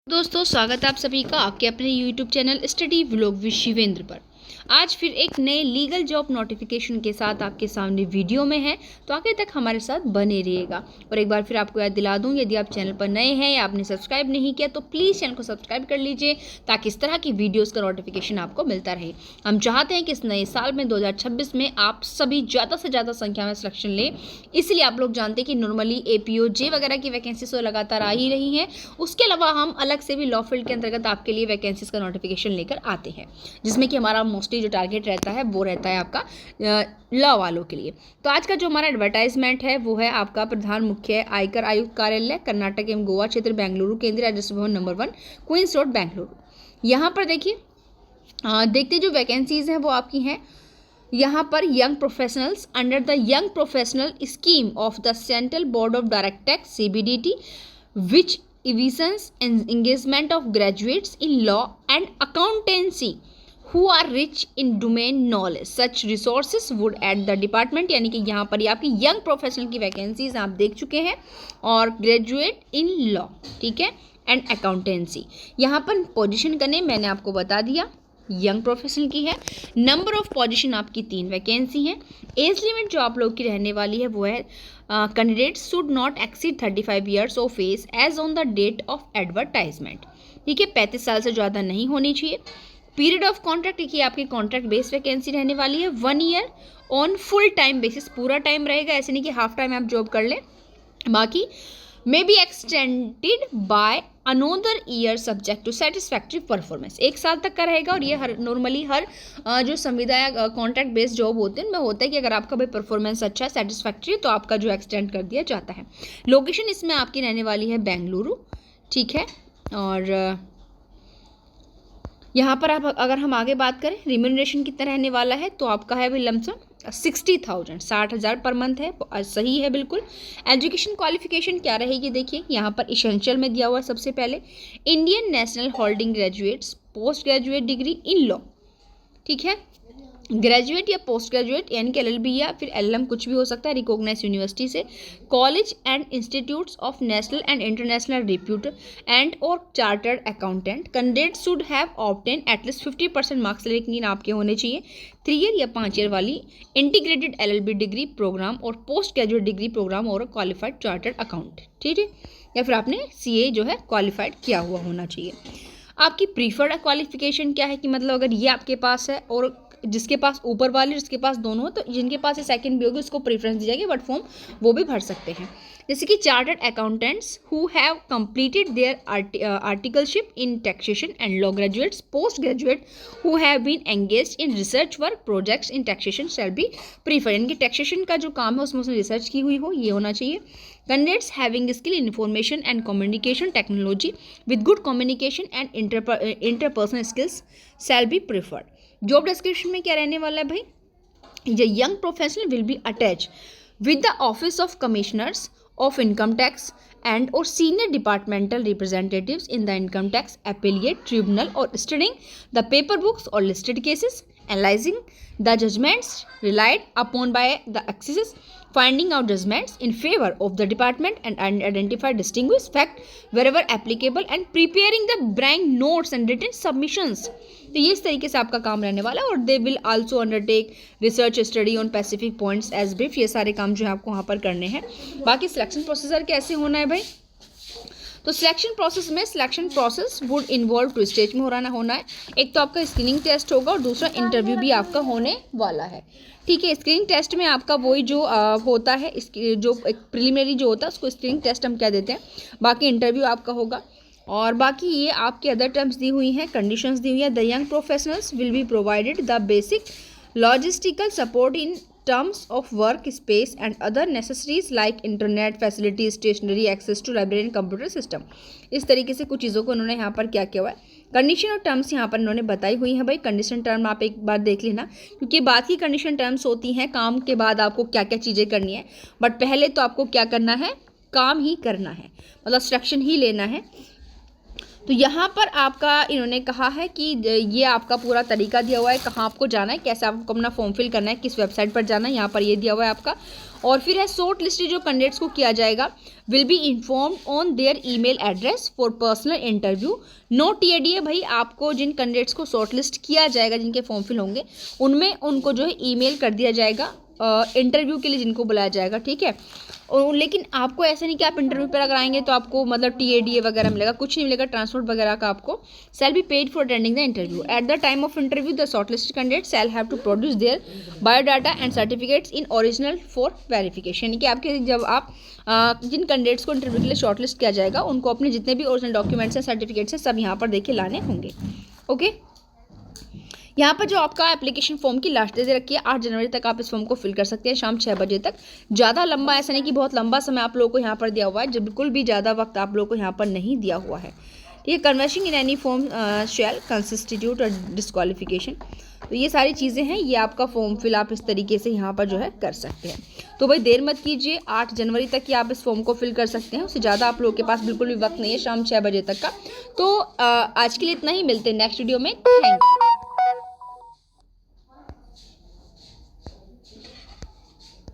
दोस्तों स्वागत है आप सभी का आपके अपने YouTube channel study vlog with Shivendra पर। आज फिर एक नए लीगल जॉब नोटिफिकेशन के साथ आपके सामने वीडियो में है, तो आगे तक हमारे साथ बने रहिएगा। और एक बार फिर आपको याद दिला दूं, यदि आप चैनल पर नए हैं या आपने सब्सक्राइब नहीं किया तो प्लीज़ चैनल को सब्सक्राइब कर लीजिए, ताकि इस तरह की वीडियोस का नोटिफिकेशन आपको मिलता रहे। हम चाहते हैं कि इस नए साल में 2026 में आप सभी ज़्यादा से ज़्यादा संख्या में सिलेक्शन लें। इसलिए आप लोग जानते हैं कि नॉर्मली APO जे वगैरह की वैकेंसीज तो लगातार आ ही रही हैं। उसके अलावा हम अलग से भी लॉ फील्ड के अंतर्गत आपके लिए वैकेंसीज का नोटिफिकेशन लेकर आते हैं, जिसमें कि हमारा मोस्टली जो टारगेट रहता है वो रहता है आपका लॉ वालों के लिए। तो आज का जो हमारा एडवर्टाइजमेंट है वो है आपका प्रधान मुख्य आयकर आयुक्त कार्यालय कर्नाटक एवं गोवा क्षेत्र बेंगलुरु केंद्रीय राजस्व भवन नंबर 1 क्वींस रोड बेंगलुरु। यहाँ पर देखिए देखते जो वैकेंसीज हैं वो आपकी हैं यहाँ पर young professionals under the young professional scheme of the central board of directors CBDT which envisions engagement of graduates in law and accountancy who are rich in domain knowledge. Such resources would at the department, यानी कि यहाँ पर ये आपकी young professional की vacancies आप देख चुके हैं, और ग्रेजुएट इन लॉ, ठीक है, एंड अकाउंटेंसी। यहाँ पर पोजीशन करने मैंने आपको बता दिया यंग प्रोफेशनल की है। नंबर ऑफ पोजीशन आपकी 3 वैकेंसी हैं। एज लिमिट जो आप लोग की रहने वाली है वो है candidates should not exceed 35 years of age as on the date of advertisement, ठीक है, 35 साल से ज़्यादा नहीं होनी चाहिए। पीरियड ऑफ कॉन्ट्रैक्ट देखिए आपकी कॉन्ट्रैक्ट बेस्ड वैकेंसी रहने वाली है, 1 year on full time basis, पूरा टाइम रहेगा, ऐसे नहीं कि हाफ टाइम आप जॉब कर लें। बाकी may be extended by another year subject to satisfactory performance, 1 साल तक का रहेगा। और ये हर नॉर्मली हर जो संविदा या कॉन्ट्रैक्ट बेस्ड जॉब होते हैं उनमें होता है कि अगर आपका भाई परफॉर्मेंस अच्छा है, सेटिस्फैक्ट्री, तो आपका जो एक्सटेंड कर दिया जाता है। लोकेशन इसमें आपकी रहने वाली है बेंगलुरु, ठीक है। और यहाँ पर आप अगर हम आगे बात करें रिम्यूनरेशन कितना रहने वाला है, तो आपका है भाई लमसम 60,000 60,000 पर मंथ है, सही है बिल्कुल। एजुकेशन क्वालिफिकेशन क्या रहेगी देखिए यहाँ पर इसेंशियल में दिया हुआ है सबसे पहले Indian national holding graduates post graduate degree in law, ठीक है। ग्रेजुएट या पोस्ट ग्रेजुएट यानी कि LLB या फिर LLM कुछ भी हो सकता है रिकॉग्नाइज यूनिवर्सिटी से, college and institutes of national and international repute and और chartered accountant. Candidate should have obtain at least 50% marks, लेकिन आपके होने चाहिए 3 ईयर या 5 ईयर वाली इंटीग्रेटेड LLB डिग्री प्रोग्राम और पोस्ट ग्रेजुएट डिग्री प्रोग्राम और क्वालिफाइड चार्टर्ड अकाउंट, ठीक है, या फिर आपने CA जो है क्वालिफाइड किया हुआ होना चाहिए। आपकी प्रीफर्ड क्वालिफिकेशन क्या है कि मतलब अगर ये आपके पास है और जिसके पास ऊपर वाले जिसके पास दोनों, तो जिनके पास ये सेकंड भी होगी उसको प्रेफरेंस दी जाएगी, बट फॉर्म वो भी भर सकते हैं। जैसे कि chartered accountants who have completed their articleship in taxation and law graduates post graduate who have been engaged in research work projects in taxation shall be prefer, यानी कि टैक्सेशन का जो काम है उसमें उसने रिसर्च की हुई हो, ये होना चाहिए। Candidates having skill in information and communication technology with good communication and interpersonal skills shall be preferred. Job description में क्या रहने वाला है भाई, the young professional will be attach with the office of commissioners of income tax and और senior departmental representatives in the income tax appellate tribunal और studying the paper books और listed cases, analysing the judgements relied upon by the access, finding out judgments in favor of the department and identify distinguished fact wherever applicable and preparing the blank notes and written submissions। तो ये इस तरीके से आपका काम रहने वाला है। और they will also undertake research study on specific points as brief, ये सारे काम जो है आपको वहाँ पर करने हैं। बाकी सिलेक्शन प्रोसीजर कैसे होना है भाई, तो सिलेक्शन प्रोसेस में selection process would involve 2 stage में होना है। एक तो आपका स्क्रीनिंग टेस्ट होगा और दूसरा इंटरव्यू भी आपका होने वाला है, ठीक है। स्क्रीनिंग टेस्ट में आपका वही जो होता है जो एक प्रिलिमिनरी जो होता है उसको स्क्रीनिंग टेस्ट हम क्या देते हैं, बाकी इंटरव्यू आपका होगा। और बाकी ये आपकी अदर टर्म्स दी हुई हैं, कंडीशंस दी हुई हैं। The young professionals will be provided the basic logistical support in terms of work space and other necessities like internet facilities, stationery, access to library and computer system। इस तरीके से कुछ चीज़ों को उन्होंने यहाँ पर क्या किया हुआ है, कंडीशन और टर्म्स यहाँ पर उन्होंने बताई हुई हैं। भाई कंडीशन टर्म आप एक बार देख लेना, क्योंकि बाद की कंडीशन टर्म्स होती हैं काम के बाद आपको क्या क्या चीज़ें करनी है, बट पहले तो आपको क्या करना है, काम ही करना है, मतलब इंस्ट्रक्शन ही लेना है। तो यहाँ पर आपका इन्होंने कहा है कि ये आपका पूरा तरीका दिया हुआ है, कहाँ आपको जाना है, कैसे आपको अपना फॉर्म फिल करना है, किस वेबसाइट पर जाना है, यहाँ पर ये दिया हुआ है आपका। और फिर है शॉर्ट लिस्टेड जो कैंडिडेट्स को किया जाएगा will be informed on their email address for personal interview. No TADA भाई, आपको जिन कैंडिडेट्स को शॉर्ट लिस्ट किया जाएगा, जिनके फॉर्म फिल होंगे, उनमें उनको जो है ईमेल कर दिया जाएगा इंटरव्यू के लिए जिनको बुलाया जाएगा, ठीक है। और लेकिन आपको ऐसा नहीं कि आप इंटरव्यू पर अगर आएंगे तो आपको मतलब TADA वगैरह मिलेगा, कुछ नहीं मिलेगा, ट्रांसपोर्ट वगैरह का आपको shall be paid for attending the interview. At the time of interview the shortlisted candidate shall have to produce their biodata and certificates in original for verification. यानी कि आपके जब आप जिन कैंडिडेट्स को इंटरव्यू के लिए शॉर्टलिस्ट किया जाएगा उनको अपने जितने भी ओरिजिनल डॉक्यूमेंट्स हैं, सर्टिफिकेट्स हैं, सब यहाँ पर देखे लाने होंगे। ओके, यहाँ पर जो आपका एप्लीकेशन फॉर्म की लास्ट डेट दे रखी है 8 जनवरी तक आप इस फॉर्म को फिल कर सकते हैं शाम 6 बजे तक। ज़्यादा लंबा ऐसा नहीं कि बहुत लंबा समय आप लोगों को यहाँ पर दिया हुआ है, जब बिल्कुल भी ज़्यादा वक्त आप लोगों को यहाँ पर नहीं दिया हुआ है। ठीक है, conversing in any form shell constitute और डिस्क्वालिफिकेशन। तो ये सारी चीज़ें हैं, ये आपका फॉर्म फिल आप इस तरीके से यहाँ पर जो है कर सकते हैं। तो भाई देर मत कीजिए, 8 जनवरी तक ही आप इस फॉर्म को फिल कर सकते हैं, उससे ज़्यादा आप लोगों के पास बिल्कुल भी वक्त नहीं है शाम 6 बजे तक का। तो आज के लिए इतना ही, मिलते हैं नेक्स्ट वीडियो में। Thank you.